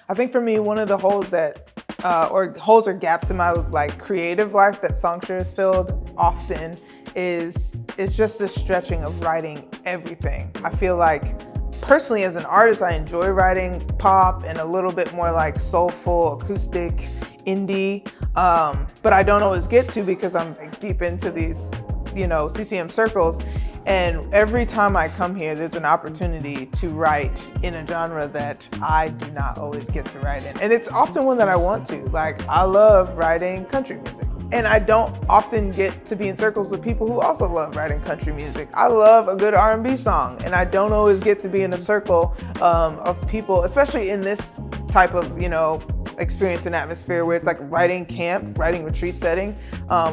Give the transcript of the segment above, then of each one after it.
I think for me, one of the holes that, holes or gaps in my like creative life that SongShare has filled often is just this stretching of writing everything. I feel like personally as an artist, I enjoy writing pop and a little bit more like soulful, acoustic, indie, but I don't always get to because I'm deep into these, CCM circles. And every time I come here, there's an opportunity to write in a genre that I do not always get to write in. And it's often one that I want to. Like, I love writing country music. And I don't often get to be in circles with people who also love writing country music. I love a good R&B song, and I don't always get to be in a circle of people, especially in this type of, experience and atmosphere where it's like writing camp, writing retreat setting,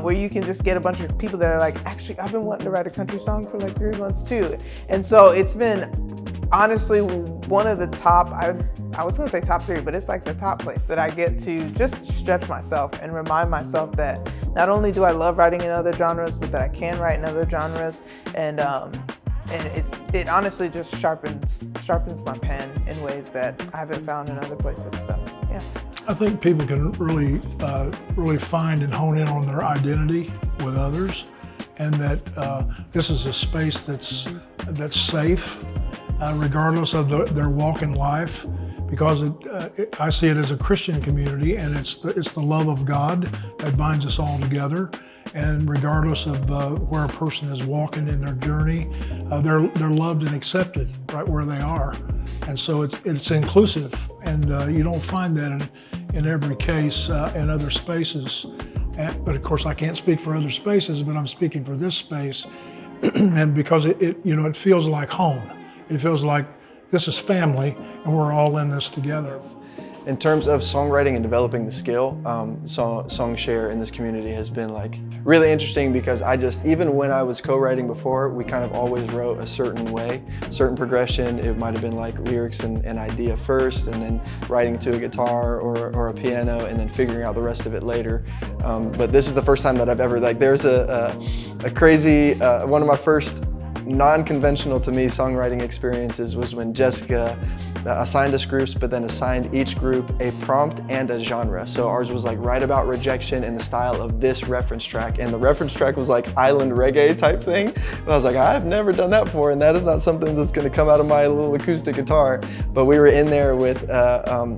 where you can just get a bunch of people that are like, actually, I've been wanting to write a country song for like 3 months too. And so it's been honestly one of the top, I was gonna say top 3, but it's like the top place that I get to just stretch myself and remind myself that not only do I love writing in other genres, but that I can write in other genres. And it honestly just sharpens my pen in ways that I haven't found in other places. So yeah. I think people can really find and hone in on their identity with others, and that this is a space that's safe, regardless of their walk in life, because I see it as a Christian community, and it's the love of God that binds us all together. And regardless of where a person is walking in their journey, they're loved and accepted right where they are. And so it's inclusive, and you don't find that in every case in other spaces. But of course, I can't speak for other spaces, but I'm speaking for this space. And because it feels like home. It feels like this is family, and we're all in this together. In terms of songwriting and developing the skill, SongShare in this community has been like really interesting, because even when I was co-writing before, we kind of always wrote a certain way, certain progression. It might have been like lyrics and an idea first, and then writing to a guitar or a piano, and then figuring out the rest of it later. But this is the first time that I've ever, there's a crazy, one of my first non-conventional to me songwriting experiences was when Jessica assigned us groups, but then assigned each group a prompt and a genre. So ours was like write about rejection in the style of this reference track, and the reference track was like island reggae type thing. And I was like, I've never done that before, and that is not something that's going to come out of my little acoustic guitar. But we were in there with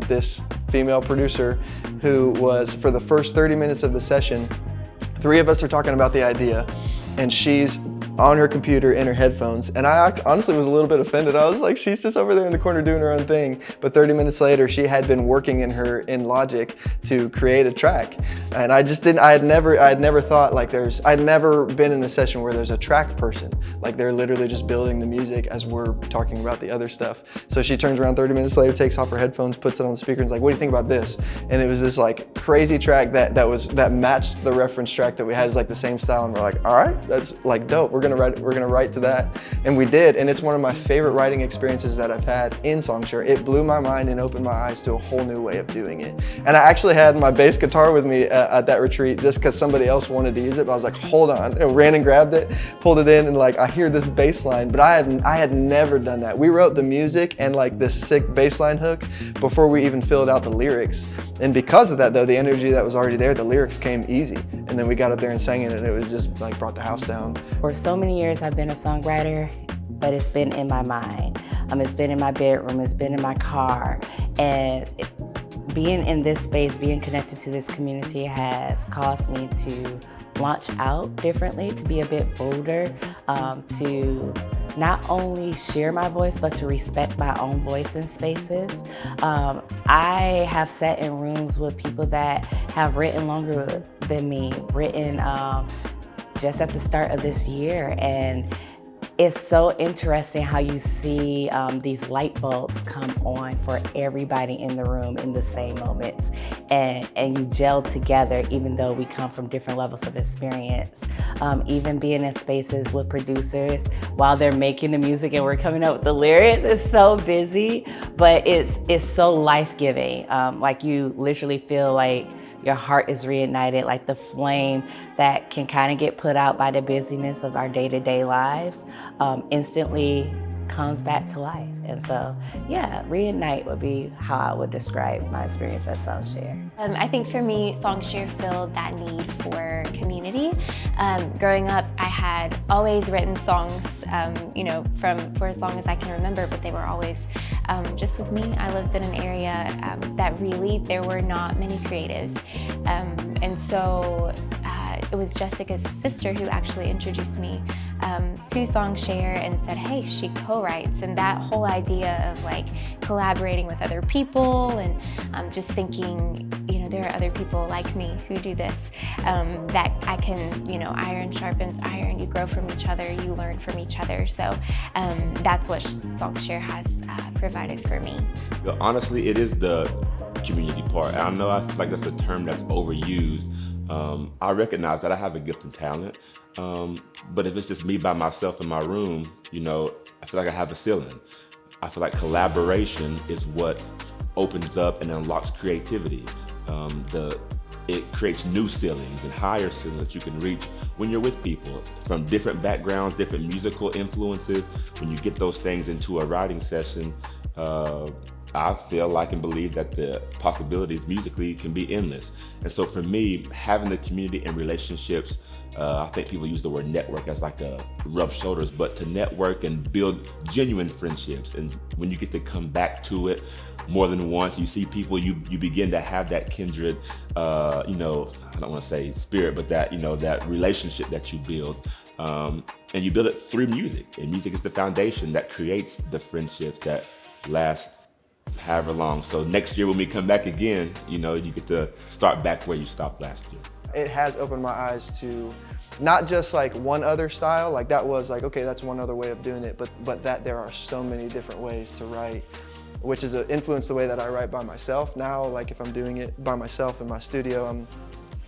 this female producer who was, for the first 30 minutes of the session, 3 of us are talking about the idea, and she's on her computer in her headphones, and I honestly was a little bit offended. I was like, she's just over there in the corner doing her own thing. But 30 minutes later, she had been working in Logic to create a track, and I had never thought like I'd never been in a session where there's a track person. Like, they're literally just building the music as we're talking about the other stuff. So she turns around 30 minutes later, takes off her headphones, puts it on the speaker, and is like, what do you think about this? And it was this like crazy track that matched the reference track that we had. Is like the same style, and we're like, all right, that's like dope. We're gonna write to that. And we did, and it's one of my favorite writing experiences that I've had in SongShare. It blew my mind and opened my eyes to a whole new way of doing it. And I actually had my bass guitar with me at that retreat just because somebody else wanted to use it, but I was like, hold on, and ran and grabbed it, pulled it in, and like I hear this bass line, but I had never done that. We wrote the music and like this sick bass line hook before we even filled out the lyrics. And because of that though, the energy that was already there, the lyrics came easy. And then we got up there and sang it, and it was just like brought the house down. For so many years I've been a songwriter, but it's been in my mind. It's been in my bedroom, it's been in my car. And being in this space, being connected to this community has caused me to launch out differently, to be a bit bolder, to not only share my voice, but to respect my own voice in spaces. I have sat in rooms with people that have written longer than me, written just at the start of this year, and it's so interesting how you see these light bulbs come on for everybody in the room in the same moments, and you gel together even though we come from different levels of experience. Even being in spaces with producers while they're making the music and we're coming up with the lyrics is so busy, but it's so life-giving. Like, you literally feel like your heart is reignited, like the flame that can kind of get put out by the busyness of our day-to-day lives instantly comes back to life. And so, yeah, reignite would be how I would describe my experience at SongShare. I think for me, SongShare filled that need for community. Growing up, I had always written songs, for as long as I can remember, but they were always just with me. I lived in an area that really, there were not many creatives. And so it was Jessica's sister who actually introduced me to SongShare and said, hey, she co-writes. And that whole idea of like collaborating with other people and just thinking, there are other people like me who do this, that I can, iron sharpens iron, you grow from each other, you learn from each other. So that's what SongShare has provided for me. Honestly, it is the community part. I know I feel like that's a term that's overused. I recognize that I have a gift and talent, but if it's just me by myself in my room, I feel like I have a ceiling. I feel like collaboration is what opens up and unlocks creativity. It creates new ceilings and higher ceilings that you can reach when you're with people from different backgrounds, different musical influences. When you get those things into a writing session, I feel like and believe that the possibilities musically can be endless. And so for me, having the community and relationships, I think people use the word network as like a rub shoulders, but to network and build genuine friendships. And when you get to come back to it more than once, you see people, you begin to have that kindred, I don't want to say spirit, but that, that relationship that you build. And you build it through music. And music is the foundation that creates the friendships that last however long. So next year when we come back again, you get to start back where you stopped last year. It has opened my eyes to not just like one other style, like that was like, okay, that's one other way of doing it, but that there are so many different ways to write, which has influenced the way that I write by myself. Now, like if I'm doing it by myself in my studio,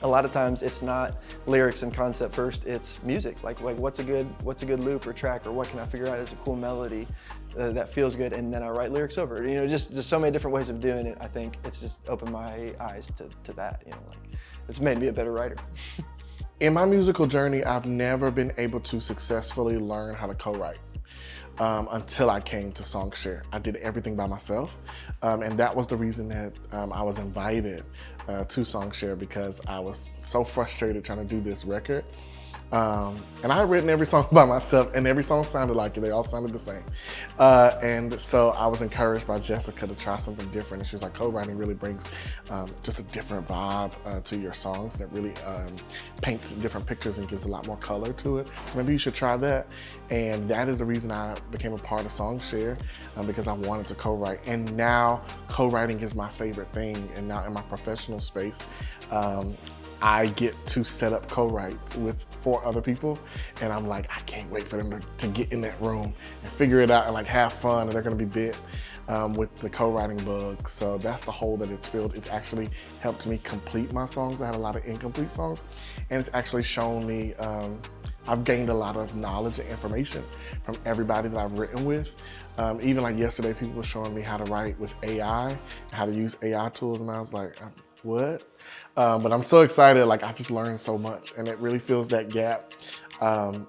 a lot of times it's not lyrics and concept first, it's music. Like what's a good loop or track, or what can I figure out as a cool melody that feels good, and then I write lyrics over it. Just so many different ways of doing it. I think it's just opened my eyes to that. It's made me a better writer. In my musical journey, I've never been able to successfully learn how to co-write. Until I came to SongShare. I did everything by myself, and that was the reason that I was invited to SongShare, because I was so frustrated trying to do this record. And I had written every song by myself, and every song sounded like it. They all sounded the same. And so I was encouraged by Jessica to try something different. And she was like, co-writing really brings just a different vibe to your songs that really paints different pictures and gives a lot more color to it. So maybe you should try that. And that is the reason I became a part of SongShare, because I wanted to co-write. And now co-writing is my favorite thing. And now in my professional space, I get to set up co-writes with 4 other people, and I'm like, I can't wait for them to get in that room and figure it out and like have fun, and they're gonna be bit with the co-writing bug. So that's the hole that it's filled. It's actually helped me complete my songs. I had a lot of incomplete songs, and it's actually shown me, I've gained a lot of knowledge and information from everybody that I've written with. Even like yesterday, people were showing me how to write with AI, how to use AI tools, and I was like, what? But I'm so excited, like I just learned so much, and it really fills that gap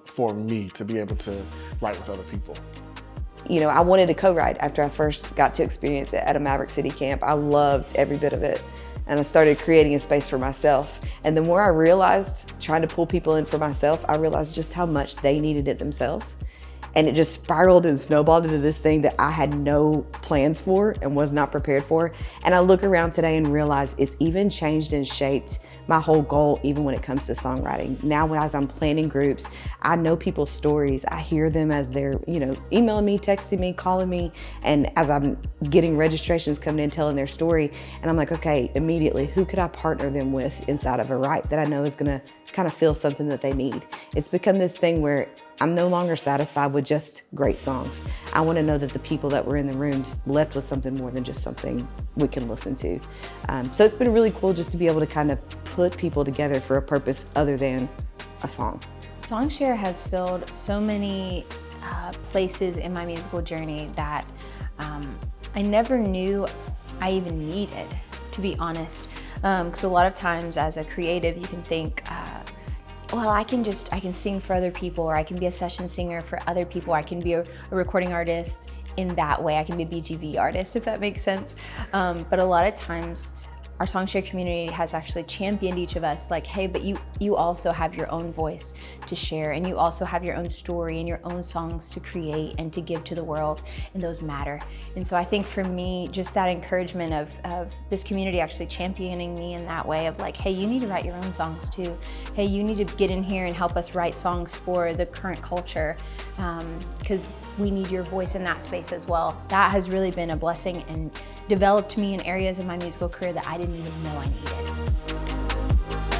for me to be able to write with other people. I wanted to co-write after I first got to experience it at a Maverick City camp. I loved every bit of it. And I started creating a space for myself. And the more I realized, trying to pull people in for myself, I realized just how much they needed it themselves. And it just spiraled and snowballed into this thing that I had no plans for and was not prepared for. And I look around today and realize it's even changed and shaped my whole goal, even when it comes to songwriting. Now, as I'm planning groups, I know people's stories. I hear them as they're, emailing me, texting me, calling me. And as I'm getting registrations coming in, telling their story, and I'm like, okay, immediately, who could I partner them with inside of a Wright that I know is gonna kind of feel something that they need? It's become this thing where I'm no longer satisfied with just great songs. I want to know that the people that were in the rooms left with something more than just something we can listen to. So it's been really cool just to be able to kind of put people together for a purpose other than a song. SongShare has filled so many places in my musical journey that I never knew I even needed, to be honest. Because a lot of times as a creative, you can think, well, I can sing for other people, or I can be a session singer for other people, or I can be a recording artist in that way. I can be a BGV artist, if that makes sense. But a lot of times, our SongShare community has actually championed each of us, like, hey, but you also have your own voice to share, and you also have your own story and your own songs to create and to give to the world, and those matter. And so I think for me, just that encouragement of this community actually championing me in that way of like, hey, you need to write your own songs too. Hey, you need to get in here and help us write songs for the current culture, because we need your voice in that space as well. That has really been a blessing and developed me in areas of my musical career that I didn't even know I needed.